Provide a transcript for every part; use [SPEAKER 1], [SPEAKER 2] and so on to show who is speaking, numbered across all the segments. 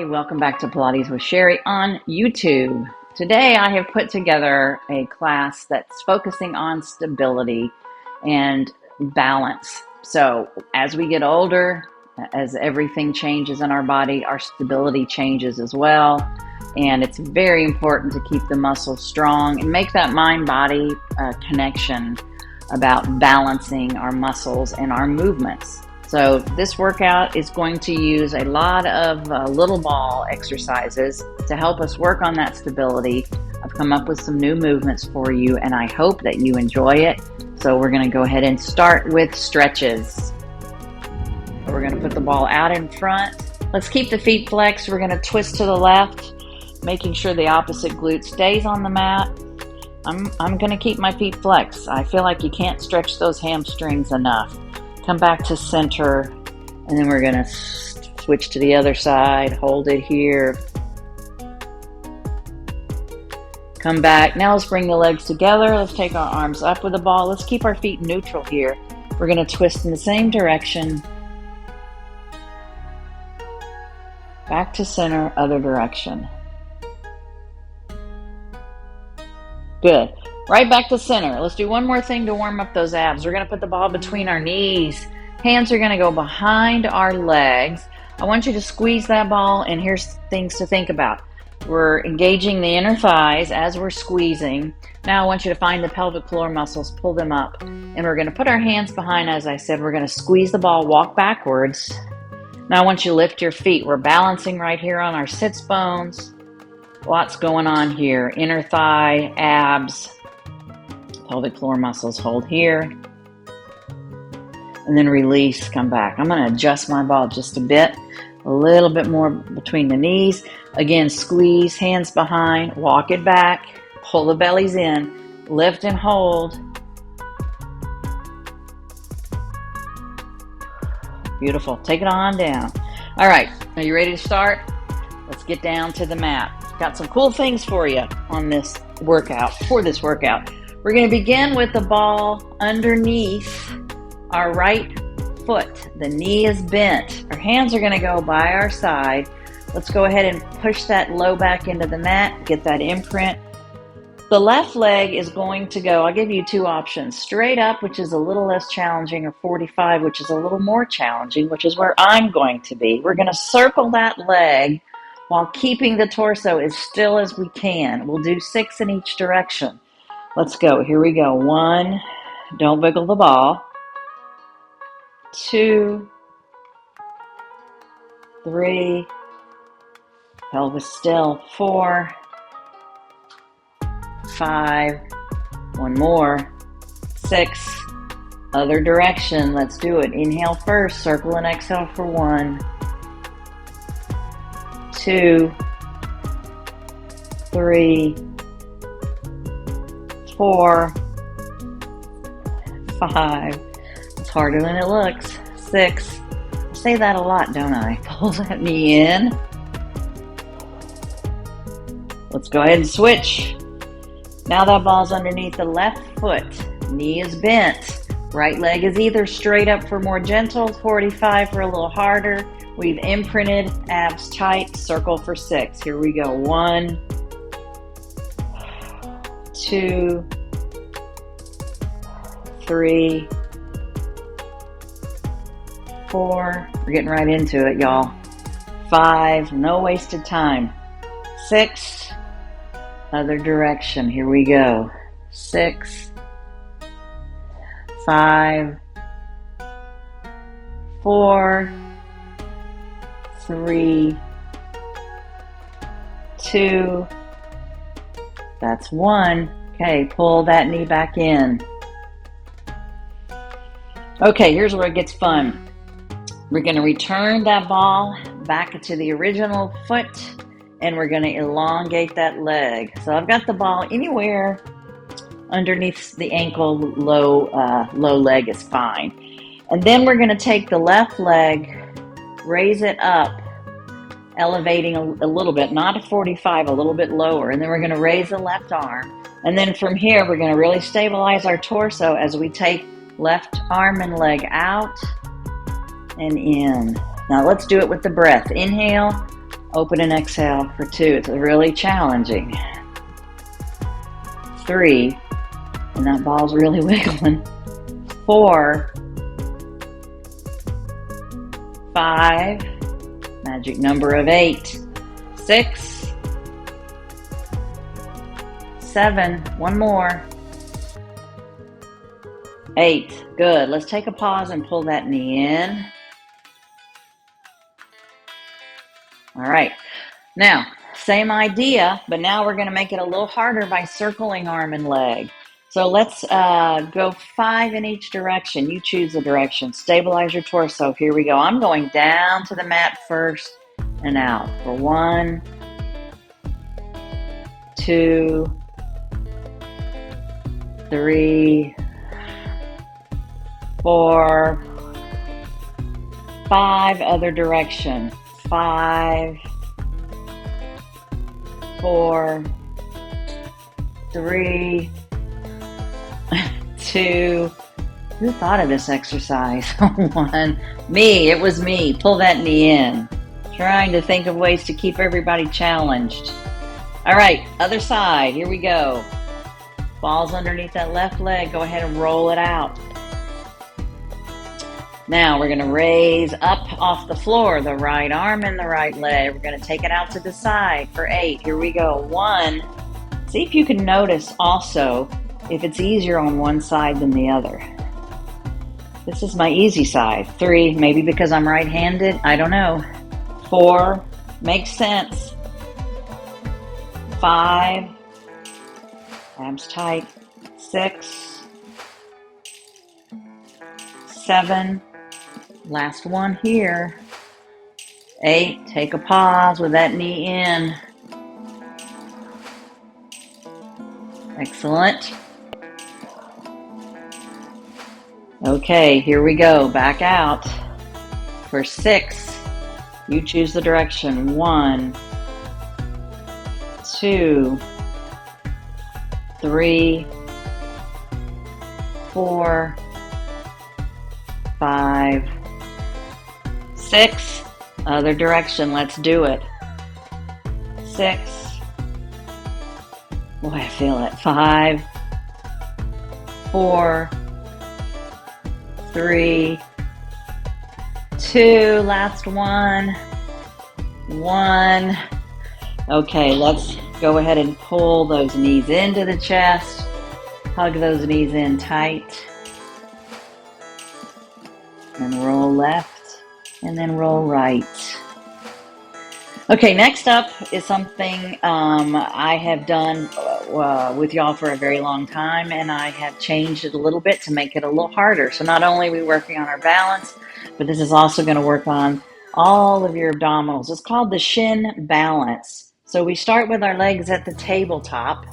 [SPEAKER 1] Hey, welcome back to Pilates with Sherry on YouTube. Today I have put together a class that's focusing on stability and balance. So as we get older, as everything changes in our body, our stability changes as well. And it's very important to keep the muscles strong and make that mind-body connection about balancing our muscles and our movements. So this workout is going to use a lot of little ball exercises to help us work on that stability. I've come up with some new movements for you, and I hope that you enjoy it. So we're going to go ahead and start with stretches. So we're going to put the ball out in front. Let's keep the feet flexed. We're going to twist to the left, making sure the opposite glute stays on the mat. I'm going to keep my feet flexed. I feel like you can't stretch those hamstrings enough. Come back to center, and then we're going to switch to the other side. Hold it here. Come back. Now let's bring the legs together. Let's take our arms up with the ball. Let's keep our feet neutral here. We're going to twist in the same direction. Back to center, other direction. Good. Right back to center. Let's do one more thing to warm up those abs. We're going to put the ball between our knees. Hands are going to go behind our legs. I want you to squeeze that ball, and here's things to think about. We're engaging the inner thighs as we're squeezing. Now I want you to find the pelvic floor muscles, pull them up, and we're going to put our hands behind. As I said, we're going to squeeze the ball, walk backwards. Now I want you to lift your feet. We're balancing right here on our sits bones. Lots going on here. Inner thigh, abs, pelvic floor muscles. Hold here. And then release, come back. I'm going to adjust my ball just a bit. A little bit more between the knees. Again, squeeze, hands behind, walk it back. Pull the bellies in. Lift and hold. Beautiful. Take it on down. All right. Are you ready to start? Let's get down to the mat. Got some cool things for you on this workout, We're going to begin with the ball underneath our right foot. The knee is bent. Our hands are going to go by our side. Let's go ahead and push that low back into the mat, get that imprint. The left leg is going to go, I'll give you two options, straight up, which is a little less challenging, or 45, which is a little more challenging, which is where I'm going to be. We're going to circle that leg while keeping the torso as still as we can. We'll do 6 in each direction. Let's go. Here we go. 1, don't wiggle the ball. 2, 3, pelvis still. 4, 5, one more. 6, other direction. Let's do it. Inhale first, circle and exhale for 1, 2, 3, 4, 5. It's harder than it looks. 6. I say that a lot, don't I? Pull that knee in. Let's go ahead and switch. Now that ball's underneath the left foot. Knee is bent. Right leg is either straight up for more gentle, 45 for a little harder. We've imprinted, abs tight, circle for 6. Here we go. 1, 2, 3, 4. We're getting right into it, y'all. 5, no wasted time. 6, other direction. Here we go. 6, 5, 4, 3, 2, that's 1. Okay, pull that knee back in. Okay, here's where it gets fun. We're going to return that ball back to the original foot, and we're going to elongate that leg. So I've got the ball anywhere underneath the ankle, low leg is fine. And then we're going to take the left leg, raise it up, elevating a little bit, not a 45, a little bit lower. And then we're going to raise the left arm. And then from here, we're going to really stabilize our torso as we take left arm and leg out and in. Now let's do it with the breath. Inhale, Open and exhale for 2. It's really challenging. 3, and that ball's really wiggling. 4, 5, magic number of 8, 6, 7, one more, 8. Good. Let's take a pause and pull that knee in. All right. Now, same idea, but now we're going to make it a little harder by circling arm and leg. So let's go 5 in each direction. You choose the direction. Stabilize your torso. Here we go. I'm going down to the mat first and out for 1, 2, 3, 4, 5. Other direction. 5, 4, 3, 2. Who thought of this exercise? 1. Me. It was me. Pull that knee in. Trying to think of ways to keep everybody challenged. All right, other side. Here we go. Ball's underneath that left leg. Go ahead and roll it out. Now we're going to raise up off the floor, the right arm and the right leg. We're going to take it out to the side for 8. Here we go. 1. See if you can notice also if it's easier on one side than the other. This is my easy side. 3, maybe because I'm right-handed. I don't know. 4, makes sense. 5, abs tight. 6, 7, last one here. 8, take a pause with that knee in. Excellent. Okay, here we go. Back out for 6. You choose the direction. 1, 2, 3, 4, 5, 6. Other direction. Let's do it. 6. Boy, I feel it. 5, 4, 3, 2. Last one. 1. Okay, let's go ahead and pull those knees into the chest. Hug those knees in tight. And roll left. And then roll right. Okay, next up is something I have done with y'all for a very long time, and I have changed it a little bit to make it a little harder. So not only are we working on our balance, but this is also going to work on all of your abdominals. It's called the shin balance. So we start with our legs at the tabletop.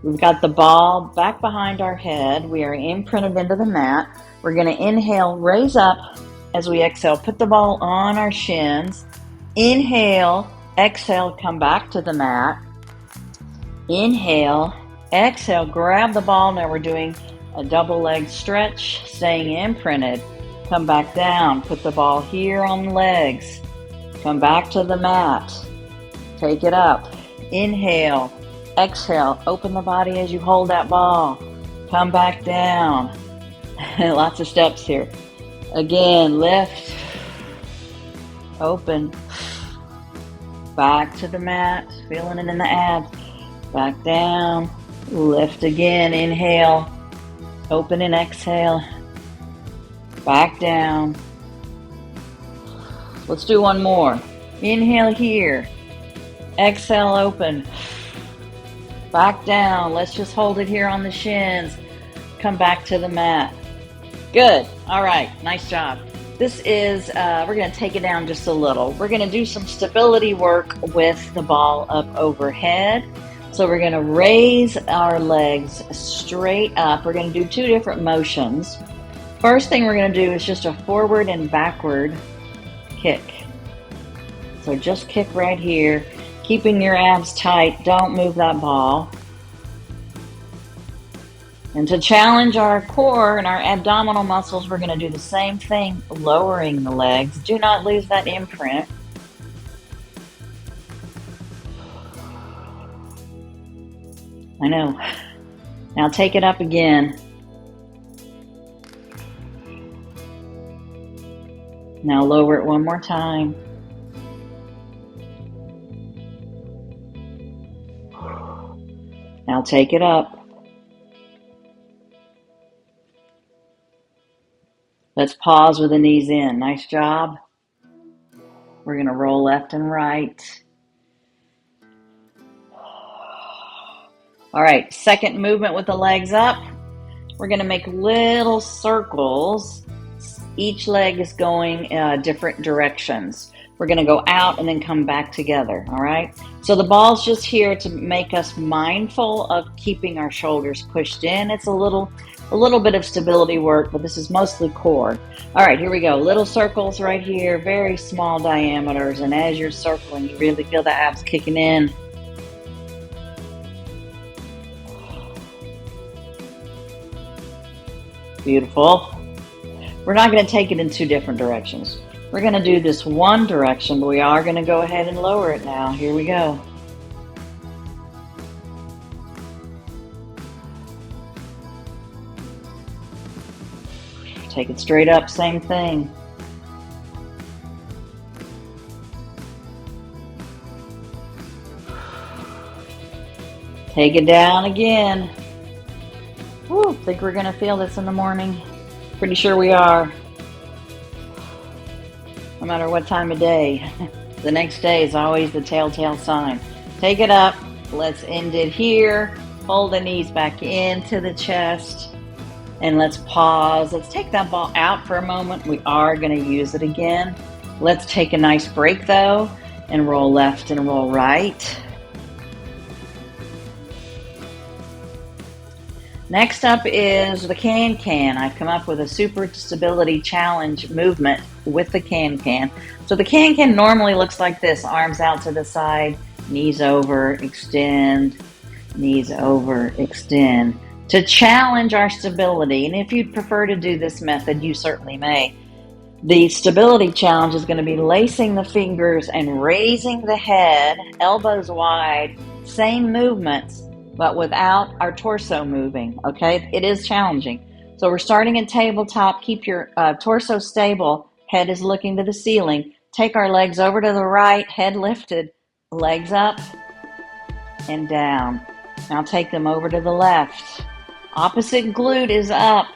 [SPEAKER 1] We've got the ball back behind our head. We are imprinted into the mat. We're going to inhale, raise up. As we exhale, put the ball on our shins. Inhale, exhale, come back to the mat. Inhale, exhale, grab the ball. Now we're doing a double leg stretch, staying imprinted. Come back down, put the ball here on the legs. Come back to the mat. Take it up. Inhale, exhale, open the body as you hold that ball. Come back down. Lots of steps here. Again, lift, open, back to the mat, feeling it in the abs, back down, lift again, inhale, open and exhale, back down. Let's do one more. Inhale here, exhale, open, back down. Let's just hold it here on the shins, come back to the mat. Good. All right. Nice job. This is, we're going to take it down just a little. We're going to do some stability work with the ball up overhead. So we're going to raise our legs straight up. We're going to do 2 different motions. First thing we're going to do is just a forward and backward kick. So just kick right here, keeping your abs tight. Don't move that ball. And to challenge our core and our abdominal muscles, we're going to do the same thing, lowering the legs. Do not lose that imprint. I know. Now take it up again. Now lower it one more time. Now take it up. Let's pause with the knees in. Nice job. We're going to roll left and right. All right, second movement with the legs up. We're going to make little circles. Each leg is going different directions. We're going to go out and then come back together, all right? So the ball's just here to make us mindful of keeping our shoulders pushed in. It's a little bit of stability work, but this is mostly core. All right, here we go. Little circles right here, very small diameters. And as you're circling, you really feel the abs kicking in. Beautiful. We're not going to take it in two different directions. We're going to do this one direction, but we are going to go ahead and lower it now. Here we go. Take it straight up, same thing. Take it down again. Woo, think we're going to feel this in the morning? Pretty sure we are. No matter what time of day. The next day is always the telltale sign. Take it up. Let's end it here. Hold the knees back into the chest. And let's pause. Let's take that ball out for a moment. We are going to use it again. Let's take a nice break though and roll left and roll right. Next up is the can-can. I've come up with a super stability challenge movement with the can-can. So the can-can normally looks like this. Arms out to the side, knees over, extend, knees over, extend. To challenge our stability, and if you'd prefer to do this method, you certainly may. The stability challenge is going to be lacing the fingers and raising the head, elbows wide, same movements, but without our torso moving, okay? It is challenging. So we're starting at tabletop. Keep your torso stable. Head is looking to the ceiling. Take our legs over to the right, head lifted, legs up and down. Now take them over to the left. Opposite glute is up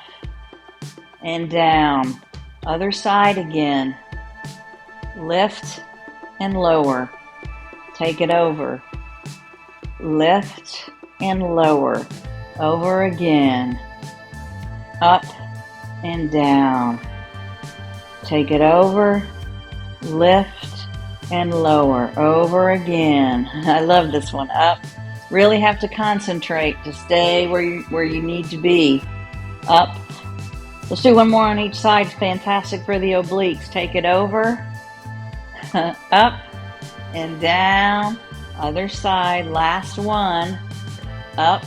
[SPEAKER 1] and down. Other side again. Lift and lower. Take it over. Lift and lower. Over again. Up and down. Take it over. Lift and lower. Over again. I love this one. Up. Really have to concentrate to stay where you need to be. Up. Let's do one more on each side. Fantastic for the obliques. Take it over. Up and down. Other side. Last one. Up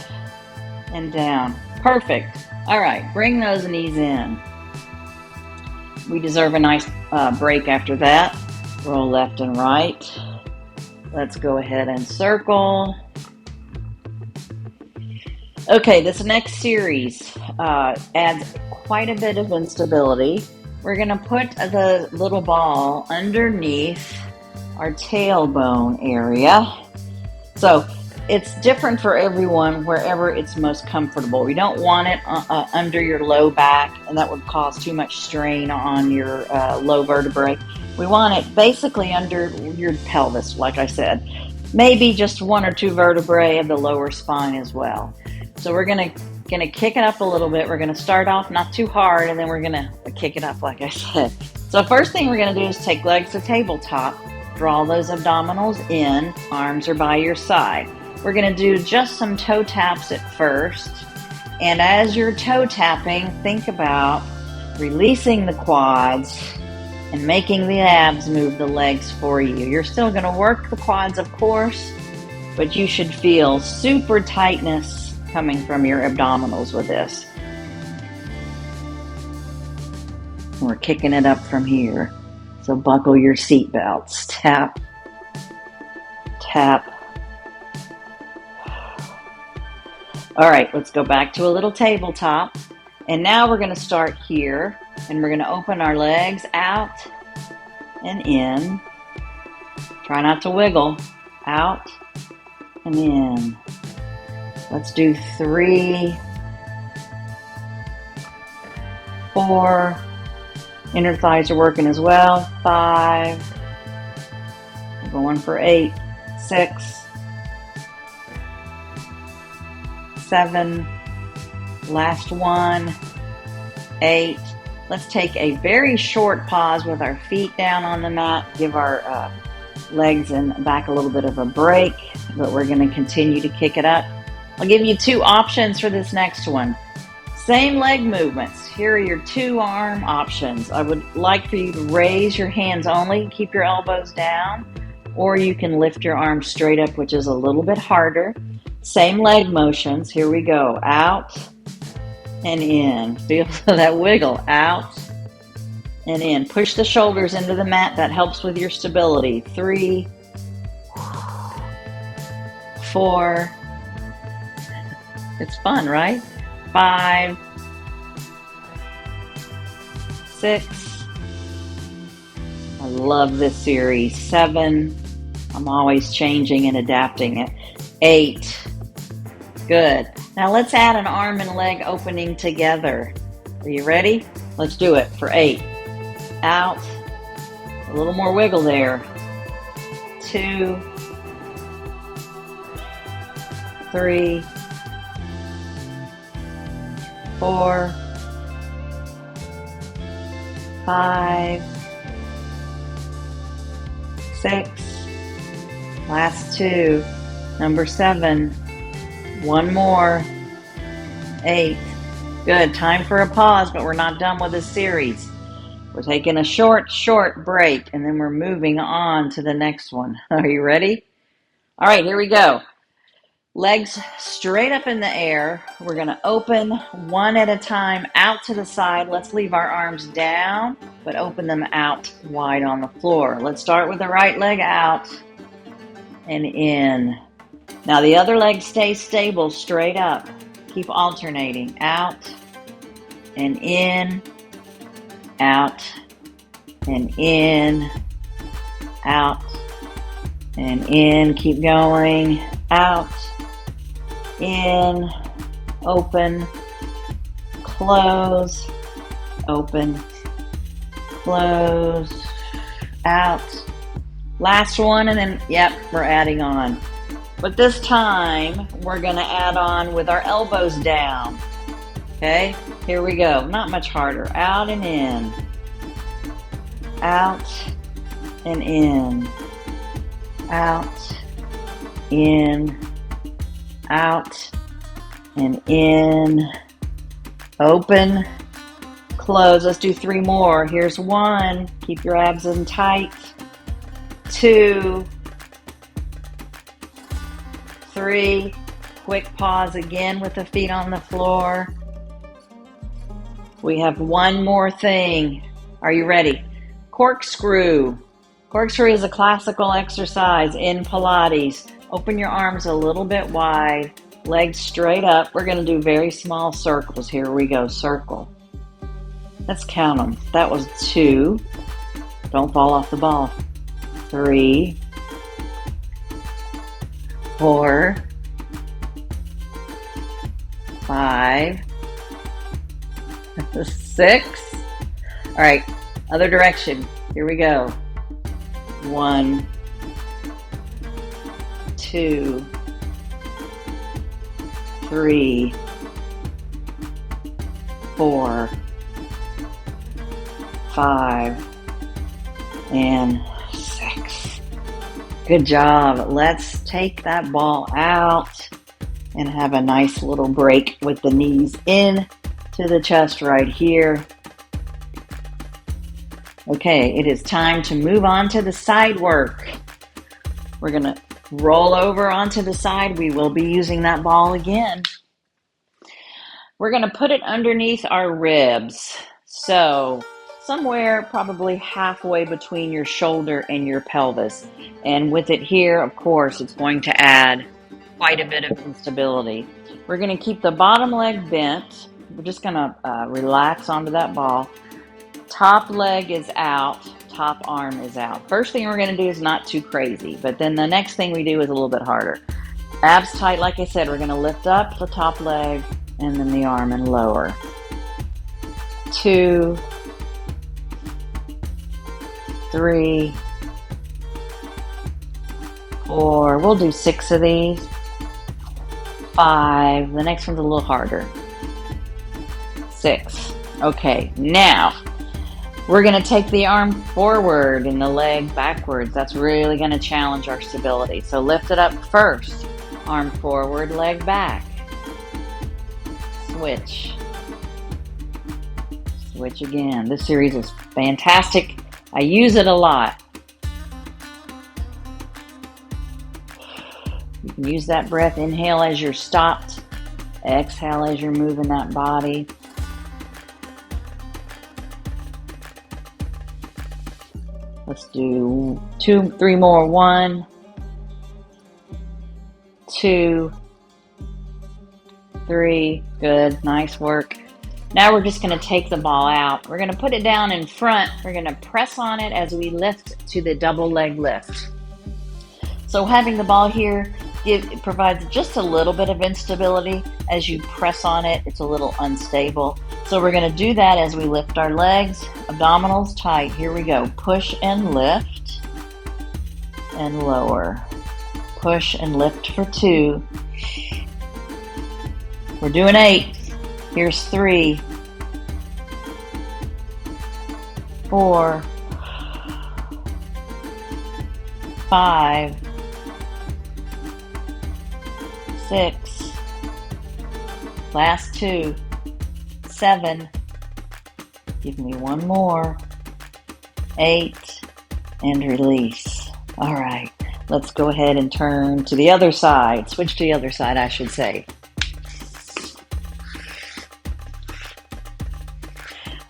[SPEAKER 1] and down. Perfect. All right. Bring those knees in. We deserve a nice break after that. Roll left and right. Let's go ahead and circle. Okay, this next series adds quite a bit of instability. We're going to put the little ball underneath our tailbone area. So it's different for everyone wherever it's most comfortable. We don't want it under your low back, and that would cause too much strain on your low vertebrae. We want it basically under your pelvis, like I said. Maybe just one or two vertebrae of the lower spine as well. So we're gonna kick it up a little bit. We're gonna start off not too hard, and then we're gonna kick it up, like I said. So first thing we're gonna do is take legs to tabletop. Draw those abdominals in. Arms are by your side. We're gonna do just some toe taps at first. And as you're toe tapping, think about releasing the quads and making the abs move the legs for you. You're still gonna work the quads, of course, but you should feel super tightness coming from your abdominals with this. We're kicking it up from here. So buckle your seatbelts. Tap, tap, All right, let's go back to a little tabletop. And now we're gonna start here and we're gonna open our legs out and in. Try not to wiggle. Out and in. Let's do 3, 4. Inner thighs are working as well. 5. We're going for 8, 6, 7. Last one. 8. Let's take a very short pause with our feet down on the mat. Give our legs and back a little bit of a break, but we're going to continue to kick it up. I'll give you 2 options for this next one. Same leg movements. Here are your 2 arm options. I would like for you to raise your hands only, keep your elbows down, or you can lift your arms straight up, which is a little bit harder. Same leg motions. Here we go. Out and in. Feel that wiggle. Out and in. Push the shoulders into the mat. That helps with your stability. 3, 4. It's fun, right? 5, 6. I love this series. 7. I'm always changing and adapting it. 8. Good. Now let's add an arm and leg opening together. Are you ready? Let's do it for 8. Out. A little more wiggle there. 2, 3, 4, 5, 6. Last 2. Number 7. 1 more. 8. Good. Time for a pause, but we're not done with this series. We're taking a short break, and then we're moving on to the next one. Are you ready? All right, here we go. Legs straight up in the air. We're going to open one at a time out to the side. Let's leave our arms down, but open them out wide on the floor. Let's start with the right leg out and in. Now the other leg stays stable, straight up. Keep alternating. Out and in, out and in, out and in. Keep going. Out, in, open, close, open, close, out. Last one, and then, yep, we're adding on. But this time, we're going to add on with our elbows down. Okay, here we go. Not much harder. Out and in. Out and in. Out, in, out, and in. Open, close. Let's do 3 more. Here's 1. Keep your abs in tight. 2, 3. Quick pause again with the feet on the floor. We have 1 more thing. Are you ready? Corkscrew. Corkscrew is a classical exercise in Pilates. Open your arms a little bit wide, legs straight up. We're going to do very small circles. Here we go. Circle. Let's count them. That was 2. Don't fall off the ball. 3, 4, 5, 6. All right, other direction. Here we go. 1, 2, 3, 4, 5, and 6. Good job. Let's take that ball out and have a nice little break with the knees in to the chest right here. Okay, it is time to move on to the side work. We're going to roll over onto the side. We will be using that ball again. We're going to put it underneath our ribs. So somewhere probably halfway between your shoulder and your pelvis. And with it here, of course, it's going to add quite a bit of instability. We're going to keep the bottom leg bent. We're just going to relax onto that ball. Top leg is out, top arm is out. First thing we're going to do is not too crazy, but then the next thing we do is a little bit harder. Abs tight, like I said, we're going to lift up the top leg and then the arm and lower. 2, 3, 4, we'll do 6 of these. 5, the next one's a little harder. 6. Okay, now we're going to take the arm forward and the leg backwards. That's really going to challenge our stability. So lift it up first. Arm forward, leg back. Switch. Switch again. This series is fantastic. I use it a lot. You can use that breath. Inhale as you're stopped. Exhale as you're moving that body. Let's do 2, 3 more. 1, 2, 3. Good. Nice work. Now we're just going to take the ball out. We're going to put it down in front. We're going to press on it as we lift to the double leg lift. So having the ball here it provides just a little bit of instability. As you press on it, it's a little unstable. So we're going to do that as we lift our legs, abdominals tight. Here we go. Push and lift and lower. Push and lift for 2. We're doing 8. Here's 3, 4, 5, 6, last 2, 7, give me 1 more, 8, and release. All right, let's go ahead and turn to the other side. Switch to the other side, I should say.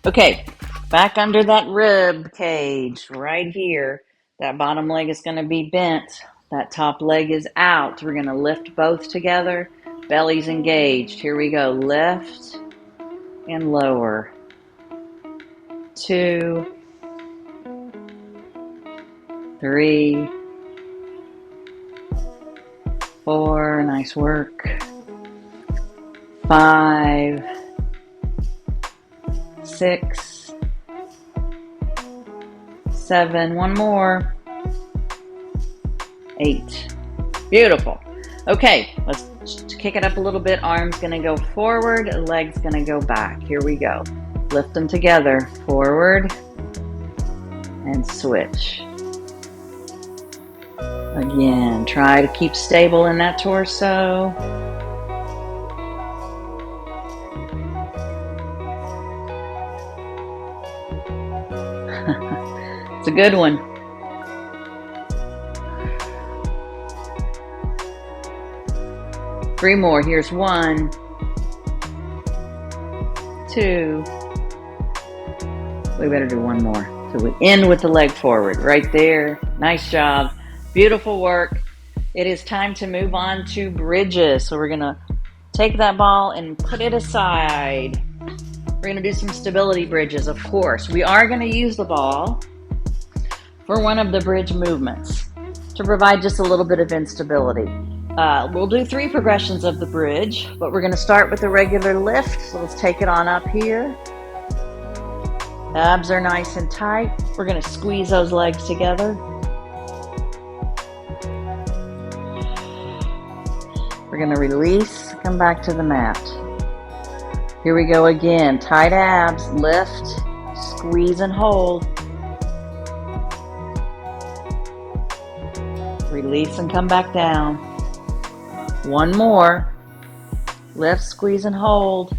[SPEAKER 1] Okay, back under that rib cage right here. That bottom leg is going to be bent. That top leg is out. We're going to lift both together. Belly's engaged. Here we go. Lift and lower. 2, 3, 4. Nice work. 5, 6, 7. 1 more. 8. Beautiful. Okay, let's kick it up a little bit. Arm's going to go forward, leg's going to go back. Here we go. Lift them together. Forward and switch. Again, try to keep stable in that torso. It's a good one. Three more. Here's 1, 2. We better do 1 more. So we end with the leg forward right there. Nice job. Beautiful work. It is time to move on to bridges. So we're going to take that ball and put it aside. We're going to do some stability bridges, of course. We are going to use the ball for one of the bridge movements to provide just a little bit of instability. We'll do 3 progressions of the bridge, but we're going to start with a regular lift. So let's take it on up here. Abs are nice and tight. We're going to squeeze those legs together. We're going to release, come back to the mat. Here we go again. Tight abs, lift, squeeze and hold. Release and come back down. 1 more. Lift, squeeze, and hold.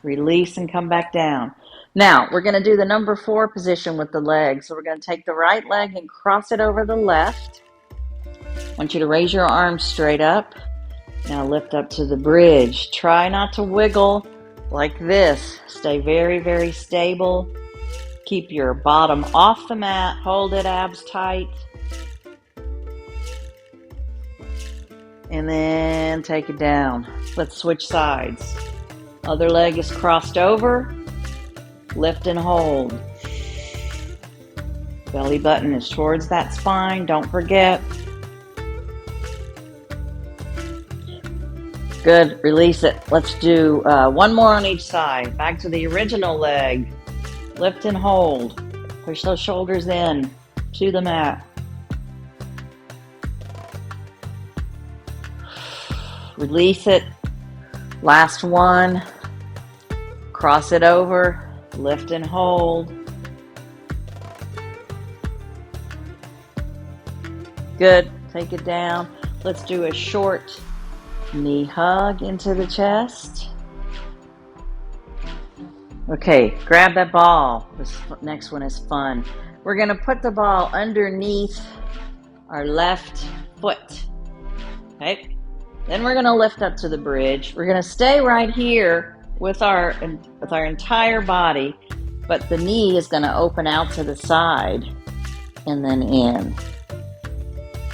[SPEAKER 1] Release and come back down. Now, we're going to do the number 4 position with the legs. So we're going to take the right leg and cross it over the left. I want you to raise your arms straight up. Now lift up to the bridge. Try not to wiggle like this. Stay very, very stable. Keep your bottom off the mat. Hold it, abs tight. and then take it down. Let's switch sides. Other leg is crossed over. Lift and hold. Belly button is towards that spine. Don't forget. Good. Release it. Let's do one more on each side. Back to the original leg. Lift and hold. Push those shoulders in to the mat. Release it. Last one. Cross it over. Lift and hold. Good. Take it down. Let's do a short knee hug into the chest. Okay, grab that ball. This next one is fun. We're going to put the ball underneath our left foot. Okay? Then we're going to lift up to the bridge. We're going to stay right here with our entire body, but the knee is going to open out to the side and then in.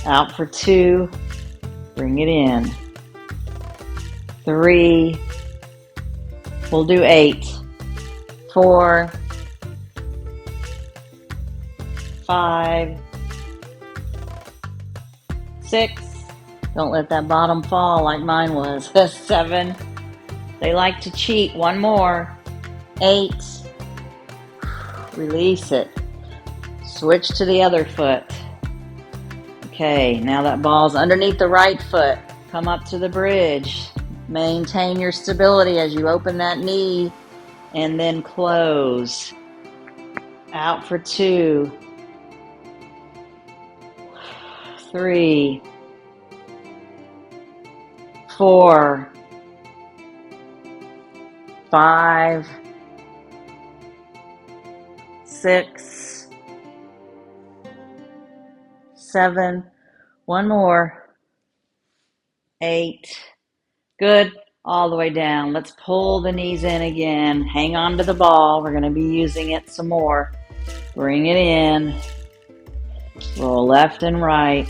[SPEAKER 1] Out for 2. Bring it in. 3. We'll do 8. 4. 5. 6. Don't let that bottom fall like mine was. 7. They like to cheat. 1 more. 8. Release it. Switch to the other foot. Okay, now that ball's underneath the right foot. Come up to the bridge. Maintain your stability as you open that knee and then close. Out for 2. 3. 4. 5. 6. 7. 1 more. 8. Good. All the way down. Let's pull the knees in again. Hang on to the ball. We're going to be using it some more. Bring it in. Roll left and right.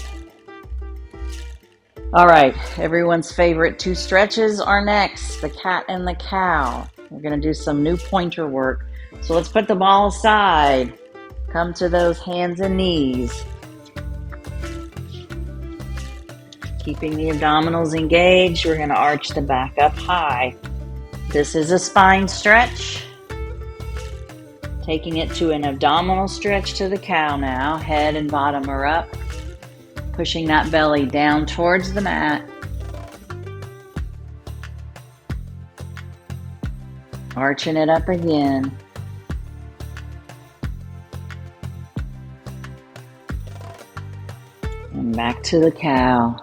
[SPEAKER 1] All right. Everyone's favorite 2 stretches are next. The cat and the cow. We're going to do some new pointer work. So let's put the ball aside. Come to those hands and knees. Keeping the abdominals engaged, we're going to arch the back up high. This is a spine stretch. Taking it to an abdominal stretch to the cow now. Head and bottom are up. Pushing that belly down towards the mat. Arching it up again. And back to the cow.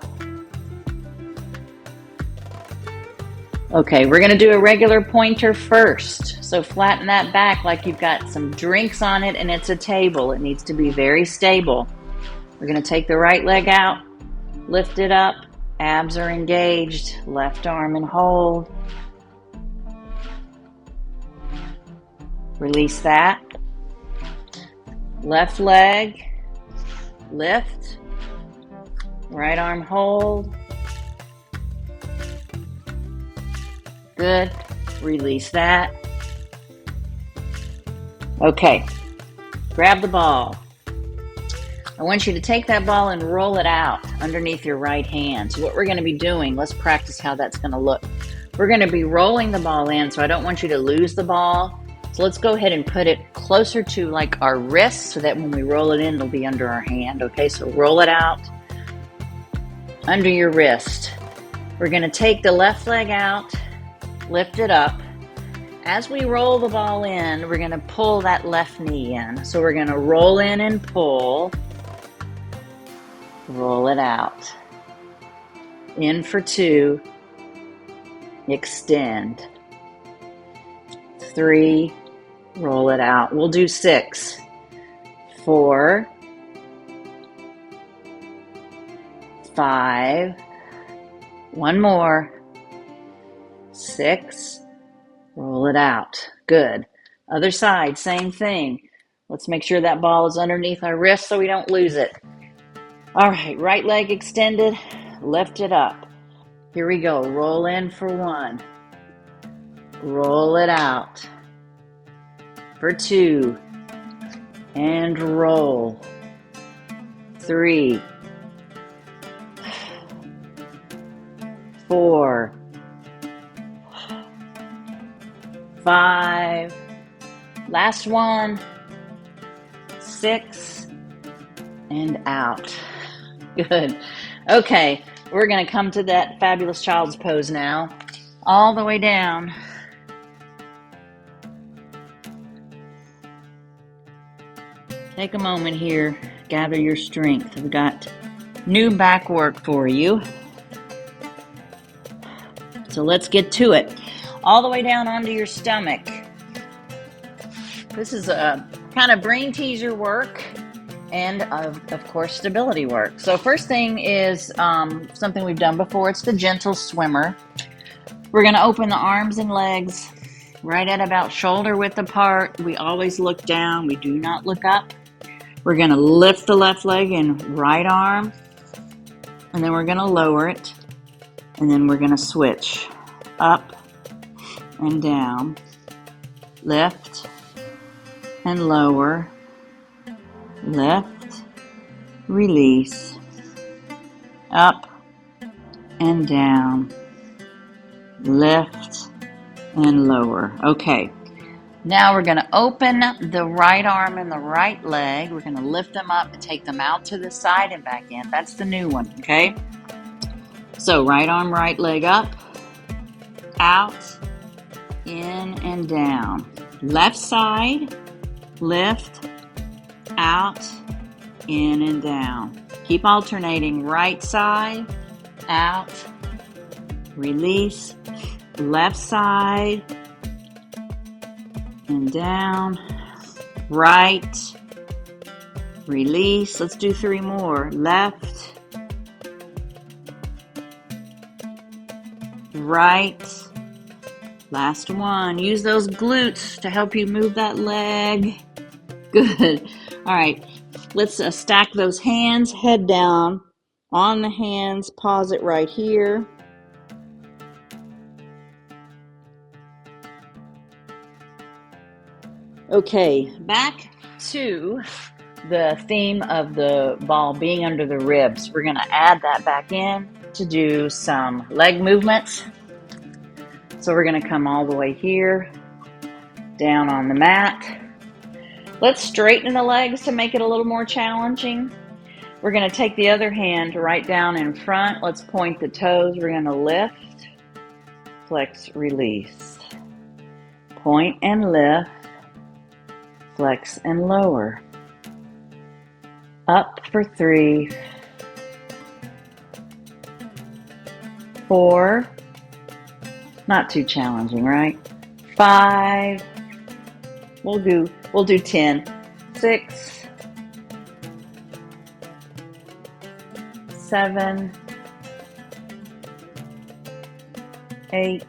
[SPEAKER 1] Okay, we're going to do a regular pointer first. So flatten that back like you've got some drinks on it and it's a table. It needs to be very stable. We're going to take the right leg out, lift it up, abs are engaged, left arm and hold. Release that. Left leg, lift, right arm hold. Good. Release that. Okay. Grab the ball. I want you to take that ball and roll it out underneath your right hand. So what we're going to be doing, let's practice how that's going to look. We're going to be rolling the ball in, so I don't want you to lose the ball. So let's go ahead and put it closer to like our wrist so that when we roll it in, it'll be under our hand. Okay, so roll it out under your wrist. We're going to take the left leg out. Lift it up. As we roll the ball in, we're going to pull that left knee in. So we're going to roll in and pull. Roll it out. In for 2. Extend. 3. Roll it out. We'll do 6. 4. 5. 1 more. 6. Roll it out. Good. Other side, same thing. Let's make sure that ball is underneath our wrist so we don't lose it. All right, right leg extended. Lift it up. Here we go. Roll in for 1. Roll it out for 2. And roll. 3, 4, 5. Last one. 6. And out. Good. Okay, we're going to come to that fabulous child's pose now. All the way down. Take a moment here. Gather your strength. We've got new back work for you. So let's get to it. All the way down onto your stomach. This is a kind of brain teaser work and of course stability work. So first thing is something we've done before. It's the gentle swimmer. We're going to open the arms and legs right at about shoulder width apart. We always look down. We do not look up. We're going to lift the left leg and right arm, and then we're going to lower it, and then we're going to switch up and down, lift and lower, lift, release, up and down, lift and lower. Okay. Now we're going to open the right arm and the right leg. We're going to lift them up and take them out to the side and back in. That's the new one, okay? So right arm, right leg up, out, in and down. Left side, lift, out, in and down. Keep alternating. Right side, out, release, left side, and down, right, release. Let's do 3 more. Left, right, last one. Use those glutes to help you move that leg. Good. All right, let's stack those hands, head down on the hands. Pause it right here. Okay, back to the theme of the ball being under the ribs. We're going to add that back in to do some leg movements. So we're going to come all the way here, down on the mat. Let's straighten the legs to make it a little more challenging. We're going to take the other hand right down in front. Let's point the toes. We're going to lift, flex, release. Point and lift. Flex and lower. Up for 3, 4, not too challenging, right? 5, we'll do 10, 6, 7, 8,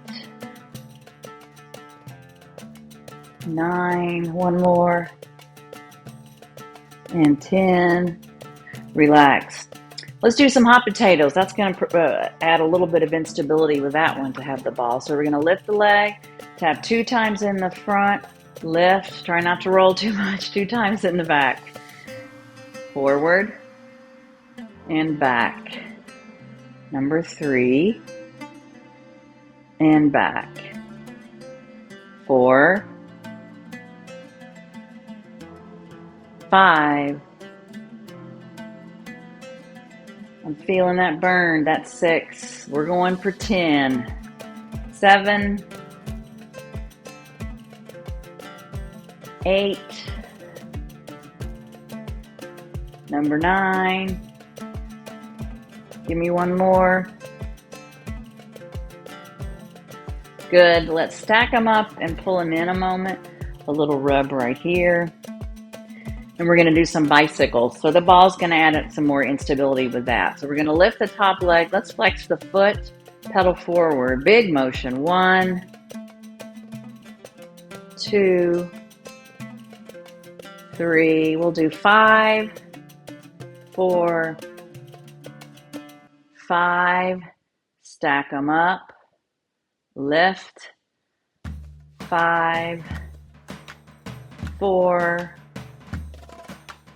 [SPEAKER 1] 9, one more, and 10. Relax. Let's do some hot potatoes. That's going to add a little bit of instability with that one to have the ball. So we're going to lift the leg, tap 2 times in the front, lift, try not to roll too much, 2 times in the back. Forward and back. Number 3 and back. 4, 5. I'm feeling that burn. That's 6. We're going for 10. 7, 8. Number 9. Give me one more. Good. Let's stack them up and pull them in a moment. A little rub right here. And we're going to do some bicycles. So the ball's going to add some more instability with that. So we're going to lift the top leg. Let's flex the foot, pedal forward. Big motion. 1, 2, 3. We'll do 5, 4, 5, Stack them up. Lift. 5, 4,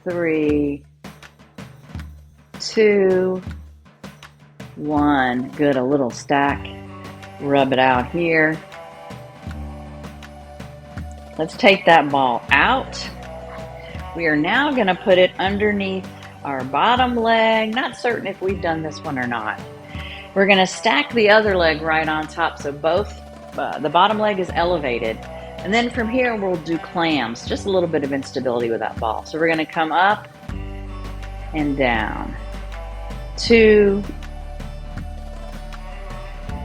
[SPEAKER 1] 3, 2, 1. Good, a little stack. Rub it out here. Let's take that ball out. We are now going to put it underneath our bottom leg. Not certain if we've done this one or not. We're going to stack the other leg right on top so both the bottom leg is elevated. And then from here we'll do clams. Just a little bit of instability with that ball. So we're going to come up and down. 2,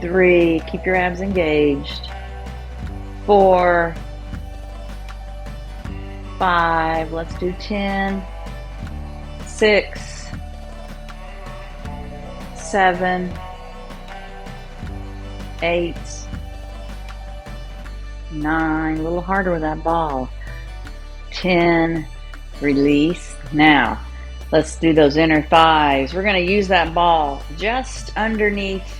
[SPEAKER 1] 3, keep your abs engaged. 4, 5, let's do 10, 6, 7, 8, 9, a little harder with that ball. 10, release. Now, let's do those inner thighs. We're going to use that ball just underneath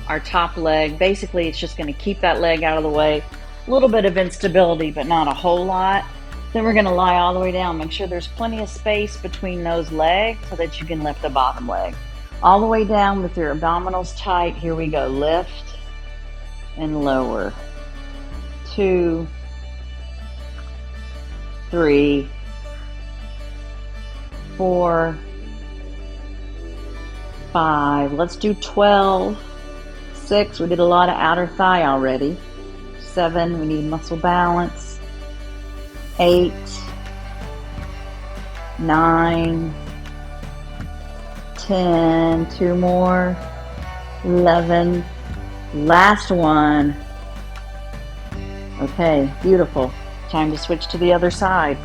[SPEAKER 1] our top leg. Basically, it's just going to keep that leg out of the way. A little bit of instability, but not a whole lot. Then we're going to lie all the way down. Make sure there's plenty of space between those legs so that you can lift the bottom leg. All the way down with your abdominals tight. Here we go. Lift and lower. 2, 3, 4, 5. Let's do 12. 6. We did a lot of outer thigh already. 7. We need muscle balance. 8, 9, 10, 2 more, 11, last one. Okay, beautiful. Time to switch to the other side.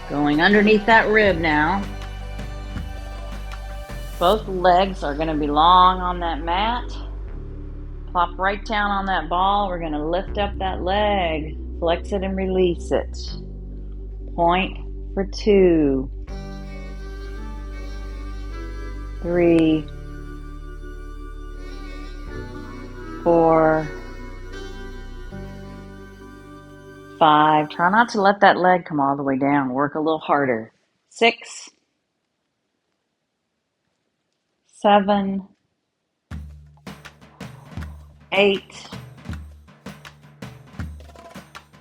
[SPEAKER 1] Going underneath that rib now. Both legs are going to be long on that mat. Plop right down on that ball. We're going to lift up that leg, flex it and release it. Point for 2, 3, 4, 5. Try not to let that leg come all the way down. Work a little harder. 6, 7, 8,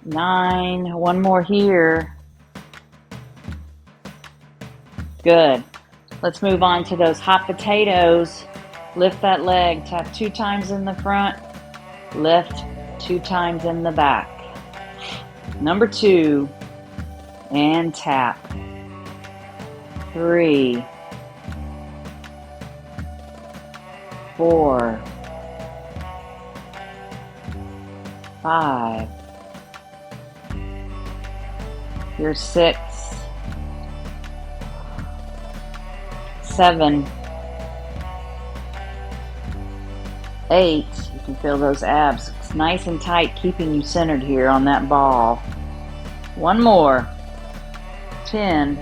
[SPEAKER 1] 9, one more here. Good. Let's move on to those hot potatoes. Lift that leg, tap 2 times in the front, lift 2 times in the back. Number 2, and tap. 3, 4, 5. You're 6, 7, 8. You can feel those abs. It's nice and tight, keeping you centered here on that ball. One more. 10.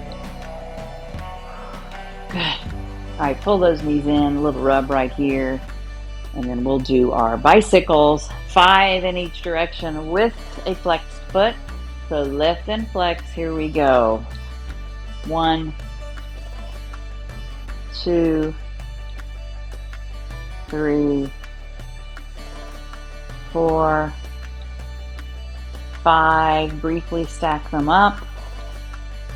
[SPEAKER 1] Good. All right, pull those knees in. A little rub right here. And then we'll do our bicycles, 5 in each direction with a flexed foot. So lift and flex. Here we go. 1, 2, 3, 4, 5. Briefly stack them up.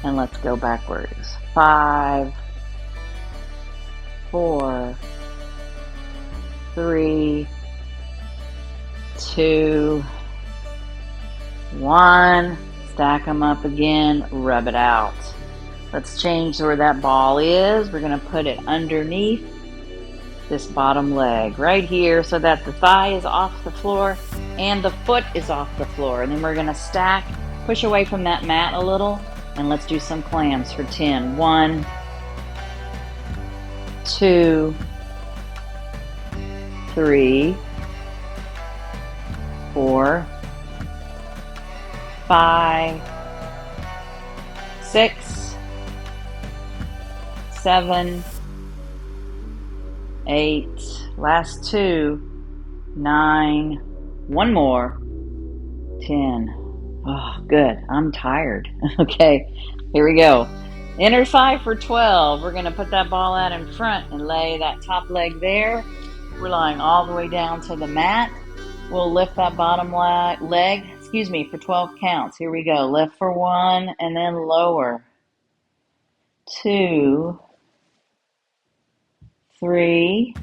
[SPEAKER 1] And let's go backwards. 5, 4, 3, 2, 1. Stack them up again. Rub it out. Let's change where that ball is. We're going to put it underneath this bottom leg right here so that the thigh is off the floor and the foot is off the floor. And then we're going to stack, push away from that mat a little, and let's do some clams for 10. 1, 2, 3, 4, 5, 6, 7, 8, last 2, 9, one more, 10. Oh, good. I'm tired. Okay, here we go. Inner thigh for 12. We're going to put that ball out in front and lay that top leg there. We're lying all the way down to the mat. We'll lift that bottom leg, for 12 counts. Here we go. Lift for 1 and then lower. 2, 3,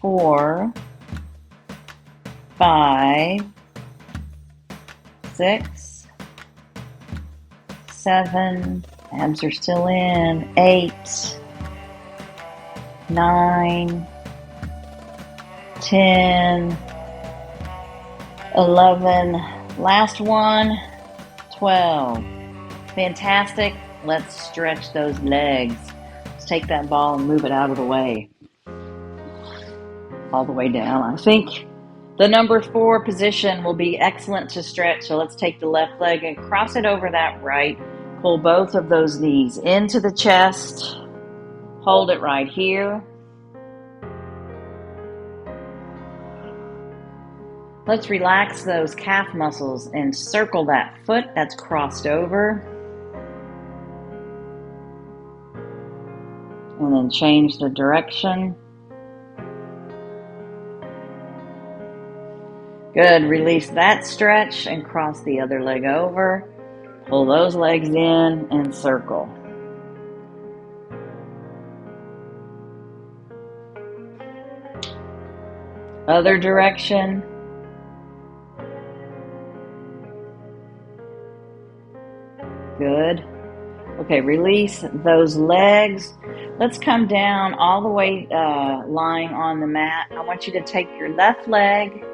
[SPEAKER 1] 4, 5, 6, 7, abs are still in, 8, 9, 10, 11, last one, 12. Fantastic. Let's stretch those legs. Let's take that ball and move it out of the way. All the way down. I think the number 4 position will be excellent to stretch. So let's take the left leg and cross it over that right. Pull both of those knees into the chest. Hold it right here. Let's relax those calf muscles and circle that foot that's crossed over. And then change the direction. Good. Release that stretch and cross the other leg over. Pull those legs in and circle. Other direction. Good. Okay, release those legs. Let's come down all the way lying on the mat. I want you to take your left leg,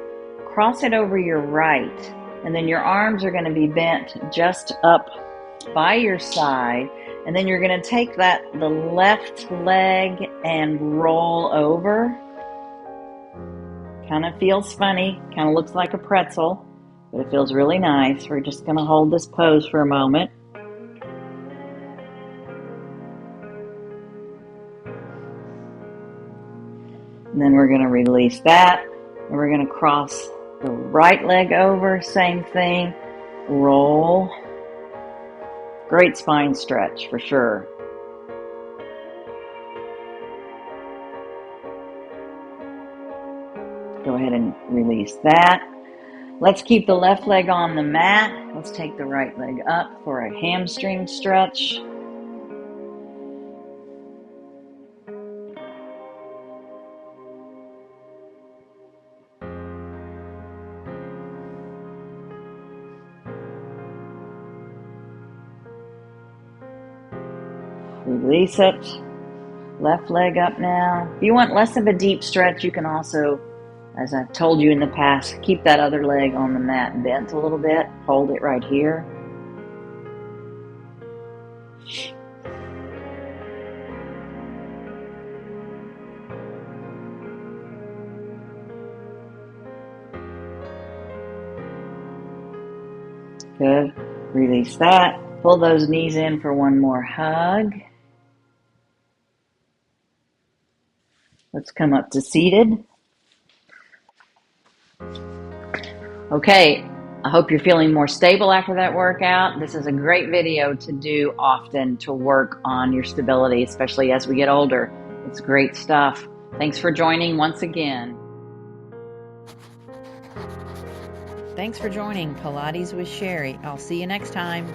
[SPEAKER 1] cross it over your right, and then your arms are going to be bent just up by your side. And then you're going to take the left leg and roll over. Kind of feels funny, kind of looks like a pretzel, but it feels really nice. We're just going to hold this pose for a moment. And then we're going to release that, and we're going to cross the right leg over, same thing, roll. Great spine stretch for sure. Go ahead and release that. Let's keep the left leg on the mat. Let's take the right leg up for a hamstring stretch. Release it. Left leg up now. If you want less of a deep stretch, you can also, as I've told you in the past, keep that other leg on the mat bent a little bit. Hold it right here. Good. Release that. Pull those knees in for one more hug. Let's come up to seated. Okay, I hope you're feeling more stable after that workout. This is a great video to do often to work on your stability, especially as we get older. It's great stuff. Thanks for joining once again. Thanks for joining Pilates with Sherry. I'll see you next time.